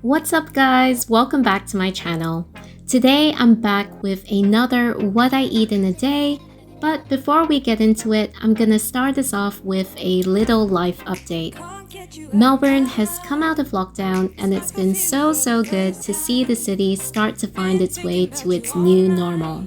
What's up guys? Welcome back to my channel. Today I'm back with another what I eat in a day, but before we get into it, I'm gonna start us off with a little life update. Melbourne has come out of lockdown and it's been so good to see the city start to find its way to its new normal.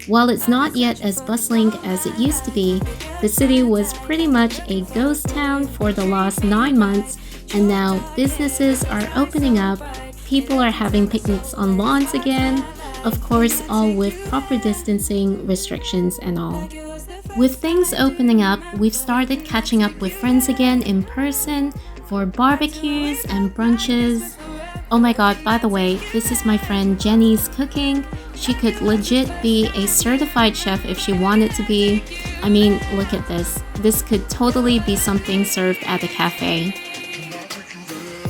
While it's not yet as bustling as it used to be, the city was pretty much a ghost town for the last 9 months, and now businesses are opening up, people are having picnics on lawns again, of course all with proper distancing restrictions and all. With things opening up, we've started catching up with friends again in person for barbecues and brunches. Oh my god, by the way, this is my friend Jenny's cooking. She could legit be a certified chef if she wanted to be. I mean, look at this. This could totally be something served at a cafe.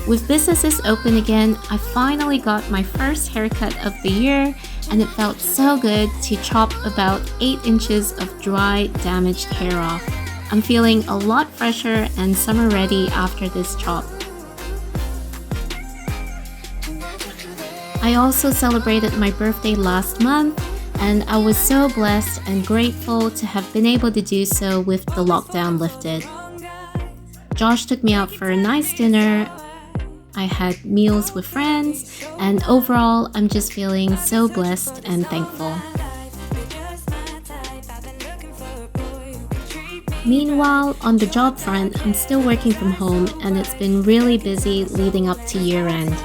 With businesses open again, I finally got my first haircut of the year, and it felt so good to chop about 8 inches of dry, damaged hair off. I'm feeling a lot fresher and summer ready after this chop. I also celebrated my birthday last month, and I was so blessed and grateful to have been able to do so with the lockdown lifted. Josh took me out for a nice dinner. I had meals with friends, and overall, I'm just feeling so blessed and thankful. Meanwhile, on the job front, I'm still working from home, and it's been really busy leading up to year end.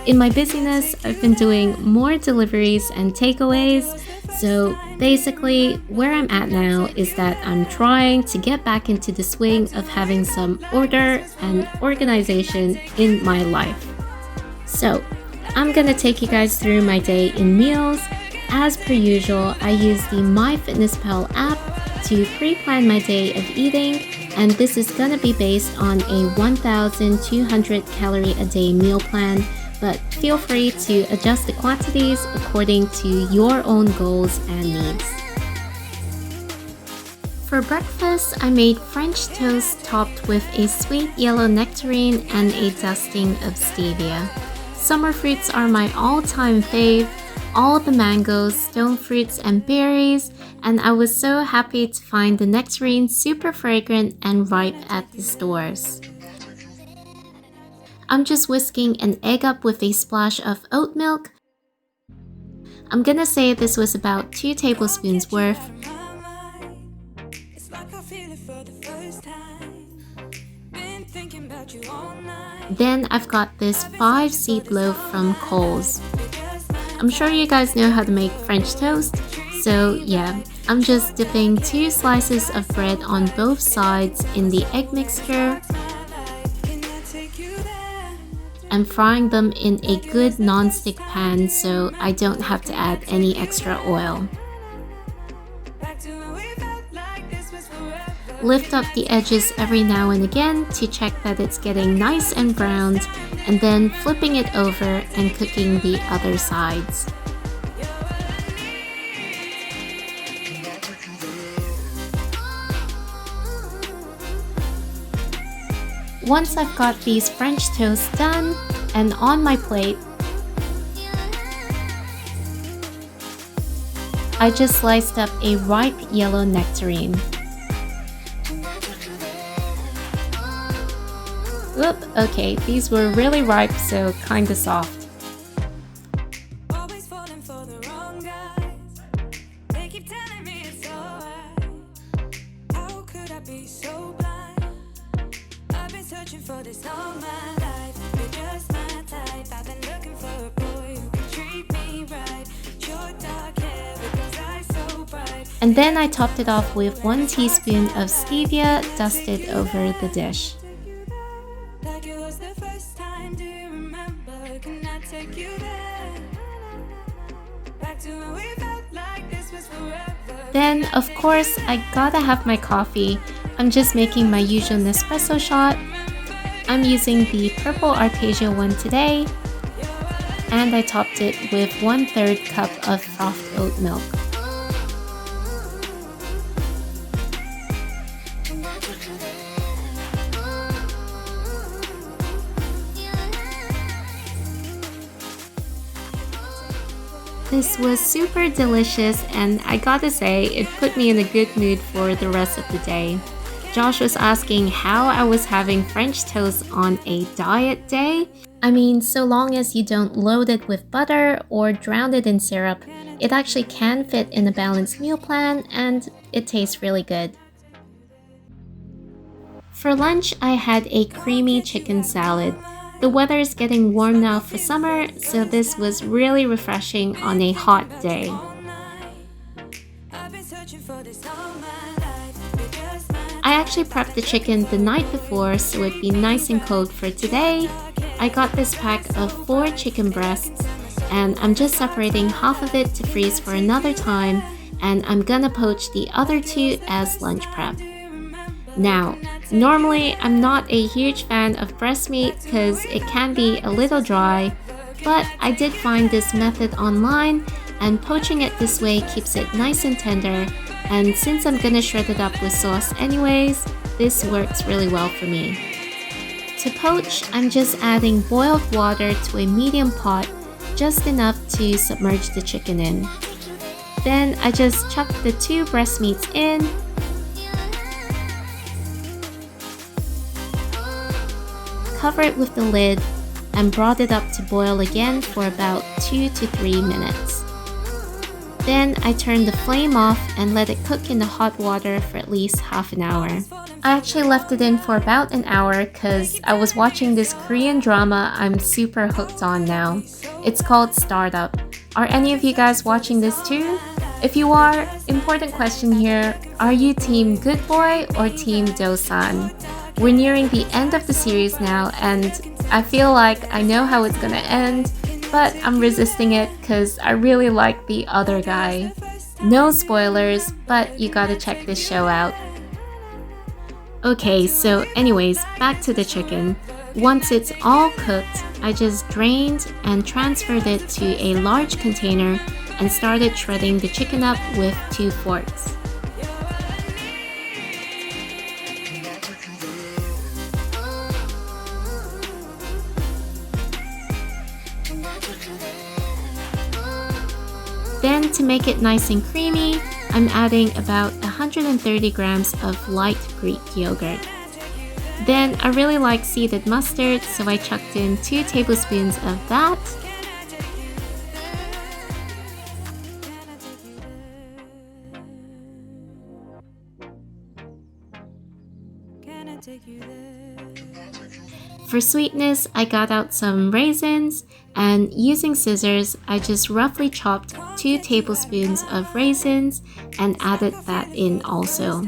In my busyness, I've been doing more deliveries and takeaways, so basically where I'm at now is that I'm trying to get back into the swing of having some order and organization in my life. So I'm gonna take you guys through my day in meals. As per usual, I use the MyFitnessPal app to pre-plan my day of eating, and this is gonna be based on a 1,200 calorie a day meal plan, but feel free to adjust the quantities according to your own goals and needs. For breakfast, I made French toast topped with a sweet yellow nectarine and a dusting of stevia. Summer fruits are my all-time fave, all the mangoes, stone fruits, and berries, and I was so happy to find the nectarine super fragrant and ripe at the stores. I'm just whisking an egg up with a splash of oat milk. I'm gonna say this was about 2 tablespoons worth. Then I've got this 5-seed loaf from Coles. I'm sure you guys know how to make French toast, so yeah, I'm just dipping 2 slices of bread on both sides in the egg mixture and frying them in a good non-stick pan so I don't have to add any extra oil. Lift up the edges every now and again to check that it's getting nice and browned, and then flipping it over and cooking the other sides. Once I've got these French toasts done and on my plate, I just sliced up a ripe yellow nectarine. Oop, okay, these were really ripe, so kinda soft. And then I topped it off with 1 teaspoon of stevia dusted over the dish. Then, of course, I gotta have my coffee. I'm just making my usual Nespresso shot. I'm using the purple Arpeggio one today, and I topped it with 1/3 cup of frothed oat milk. This was super delicious, and I gotta say, it put me in a good mood for the rest of the day. Josh was asking how I was having French toast on a diet day. I mean, so long as you don't load it with butter or drown it in syrup, it actually can fit in a balanced meal plan and it tastes really good. For lunch, I had a creamy chicken salad. The weather is getting warm now for summer, so this was really refreshing on a hot day. I actually prepped the chicken the night before so it'd be nice and cold for today. I got this pack of 4 chicken breasts and I'm just separating half of it to freeze for another time, and I'm gonna poach the other 2 as lunch prep. Now, normally I'm not a huge fan of breast meat because it can be a little dry, but I did find this method online and poaching it this way keeps it nice and tender, and since I'm gonna shred it up with sauce anyways, this works really well for me. To poach, I'm just adding boiled water to a medium pot, just enough to submerge the chicken in. Then I just chuck the 2 breast meats in, cover it with the lid, and brought it up to boil again for about 2 to 3 minutes. Then I turned the flame off and let it cook in the hot water for at least half an hour. I actually left it in for about an hour because I was watching this Korean drama I'm super hooked on now. It's called Startup. Are any of you guys watching this too? If you are, important question here, are you team good boy or team Do-san? We're nearing the end of the series now and I feel like I know how it's gonna end, but I'm resisting it because I really like the other guy. No spoilers, but you gotta check this show out. Okay, so anyways, back to the chicken. Once it's all cooked, I just drained and transferred it to a large container and started shredding the chicken up with 2 forks. Then to make it nice and creamy, I'm adding about 130 grams of light Greek yogurt. Then I really like seeded mustard, so I chucked in 2 tablespoons of that. For sweetness, I got out some raisins, and using scissors, I just roughly chopped 2 tablespoons of raisins and added that in also.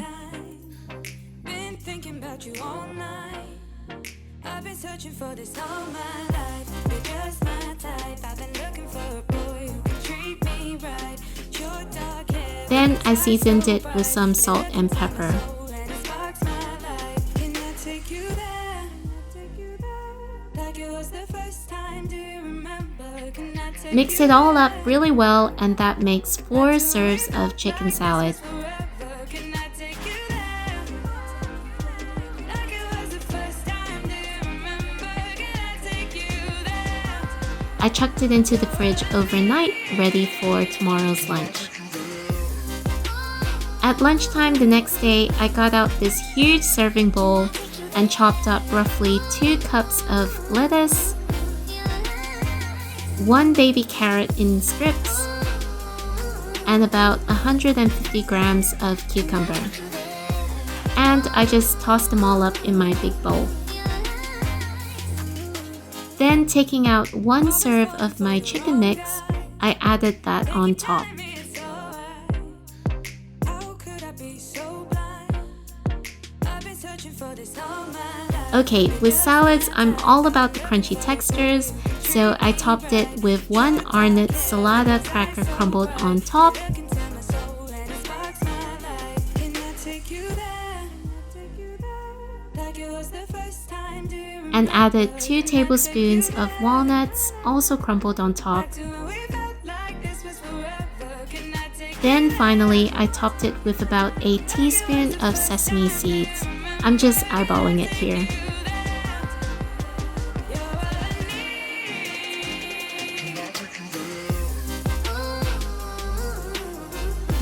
Then I seasoned it with some salt and pepper. Mix it all up really well, and that makes 4 serves of chicken salad. I chucked it into the fridge overnight, ready for tomorrow's lunch. At lunchtime the next day, I got out this huge serving bowl and chopped up roughly 2 cups of lettuce, 1 baby carrot in strips, and about 150 grams of cucumber. And I just tossed them all up in my big bowl. Then taking out 1 serve of my chicken mix, I added that on top. Okay, with salads, I'm all about the crunchy textures, so I topped it with 1 Arnott Salada cracker crumbled on top, and added 2 tablespoons of walnuts, also crumbled on top. Then finally, I topped it with about a teaspoon of sesame seeds. I'm just eyeballing it here.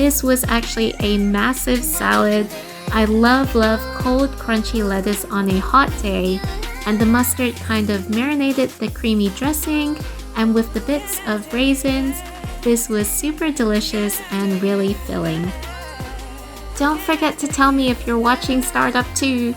This was actually a massive salad. I love cold crunchy lettuce on a hot day, and the mustard kind of marinated the creamy dressing, and with the bits of raisins, this was super delicious and really filling. Don't forget to tell me if you're watching Startup too.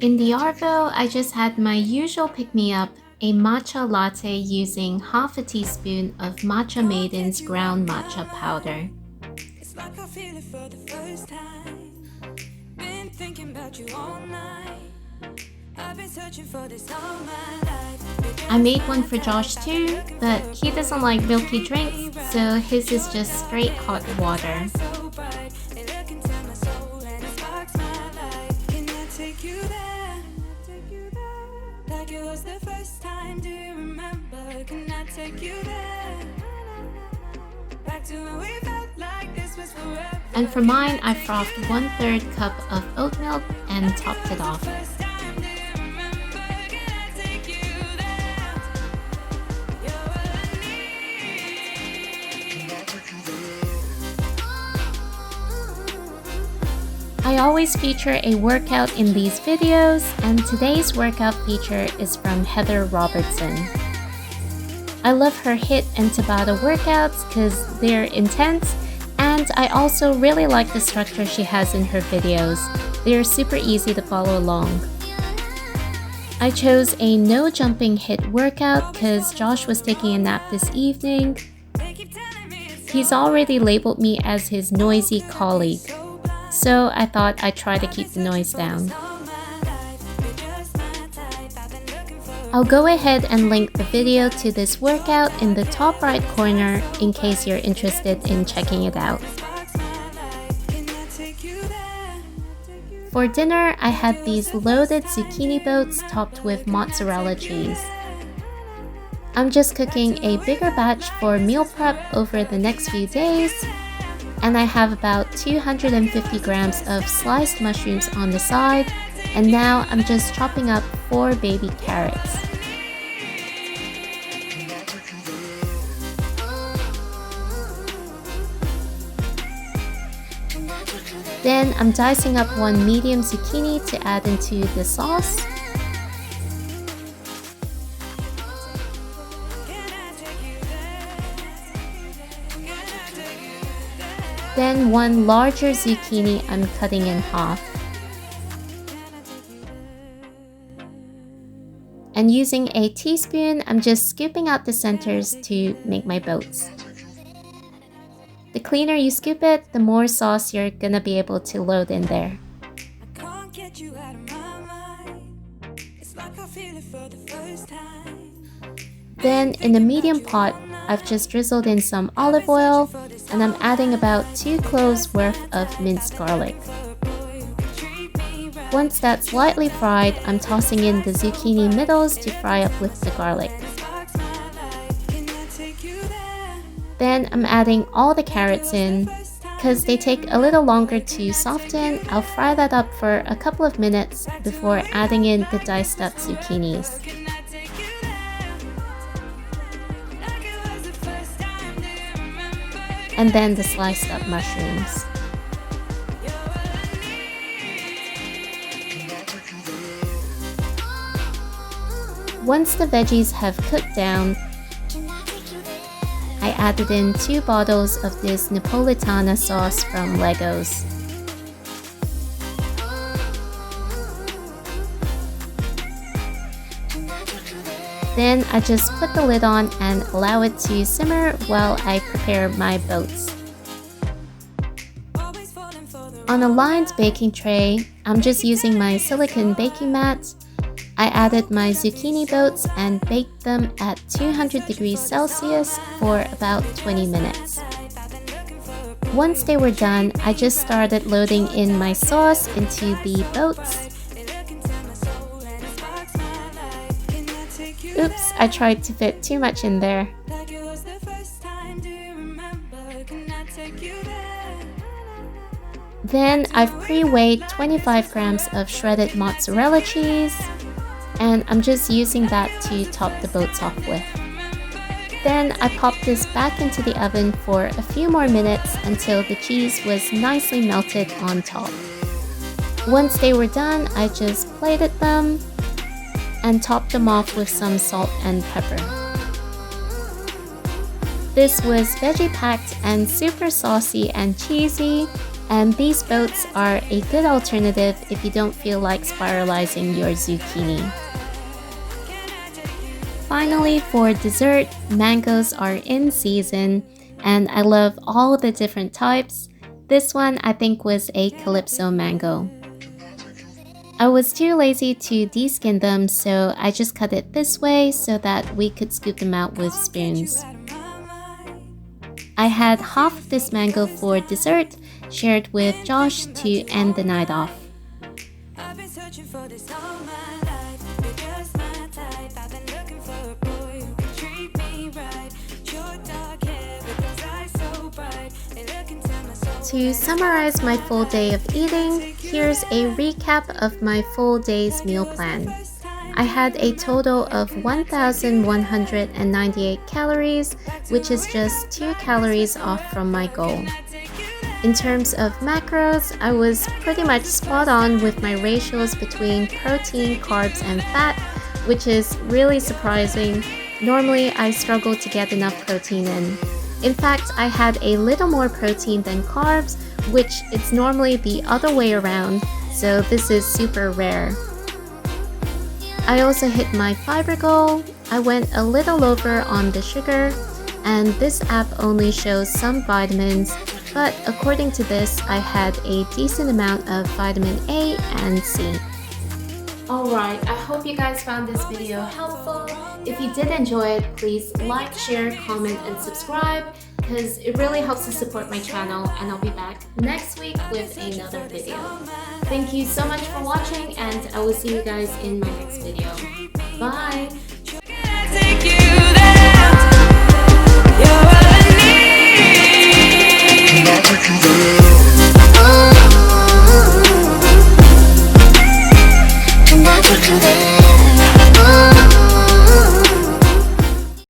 In the Arvo, I just had my usual pick-me-up, a matcha latte using half a teaspoon of Matcha Maiden's ground matcha powder. It's like I feel it for the first time. Been thinking about you all night. I've been searching for this all my life. I made one for Josh too, but he doesn't like milky drinks, so his is just straight hot water. And for mine, I frothed 1/3 cup of oat milk and topped it off. I always feature a workout in these videos, and today's workout feature is from Heather Robertson. I love her HIIT and Tabata workouts because they're intense, and I also really like the structure she has in her videos. They're super easy to follow along. I chose a no jumping HIIT workout because Josh was taking a nap this evening. He's already labeled me as his noisy colleague, so I thought I'd try to keep the noise down. I'll go ahead and link the video to this workout in the top right corner in case you're interested in checking it out. For dinner, I had these loaded zucchini boats topped with mozzarella cheese. I'm just cooking a bigger batch for meal prep over the next few days, and I have about 250 grams of sliced mushrooms on the side, and now I'm just chopping up 4 baby carrots. Then I'm dicing up 1 medium zucchini to add into the sauce. Then 1 larger zucchini I'm cutting in half. And using a teaspoon, I'm just scooping out the centers to make my boats. The cleaner you scoop it, the more sauce you're gonna be able to load in there. Then in a medium pot, I've just drizzled in some olive oil, and I'm adding about 2 cloves worth of minced garlic. Once that's lightly fried, I'm tossing in the zucchini middles to fry up with the garlic. Then I'm adding all the carrots in. Because they take a little longer to soften, I'll fry that up for a couple of minutes before adding in the diced up zucchinis. And then the sliced up mushrooms. Once the veggies have cooked down, I added in 2 bottles of this Napolitana sauce from Legos. Then I just put the lid on and allow it to simmer while I prepare my boats. On a lined baking tray, I'm just using my silicone baking mat. I added my zucchini boats and baked them at 200 degrees Celsius for about 20 minutes. Once they were done, I just started loading in my sauce into the boats. Oops, I tried to fit too much in there. Then I've pre-weighed 25 grams of shredded mozzarella cheese. and I'm just using that to top the boats off with. Then I popped this back into the oven for a few more minutes until the cheese was nicely melted on top. Once they were done, I just plated them and topped them off with some salt and pepper. This was veggie packed and super saucy and cheesy, and these boats are a good alternative if you don't feel like spiralizing your zucchini. Finally, for dessert, mangoes are in season, and I love all the different types. This one I think was a Calypso mango. I was too lazy to deskin them, so I just cut it this way so that we could scoop them out with spoons. I had half of this mango for dessert, shared with Josh to end the night off. To summarize my full day of eating, here's a recap of my full day's meal plan. I had a total of 1,198 calories, which is just 2 calories off from my goal. In terms of macros, I was pretty much spot on with my ratios between protein, carbs, and fat, which is really surprising. Normally, I struggle to get enough protein in. In fact, I had a little more protein than carbs, which it's normally the other way around, so this is super rare. I also hit my fiber goal. I went a little over on the sugar, and this app only shows some vitamins, but according to this, I had a decent amount of vitamin A and C. Alright, I hope you guys found this video helpful. If you did enjoy it, please like, share, comment, and subscribe because it really helps to support my channel, and I'll be back next week with another video. Thank you so much for watching, and I will see you guys in my next video. Bye!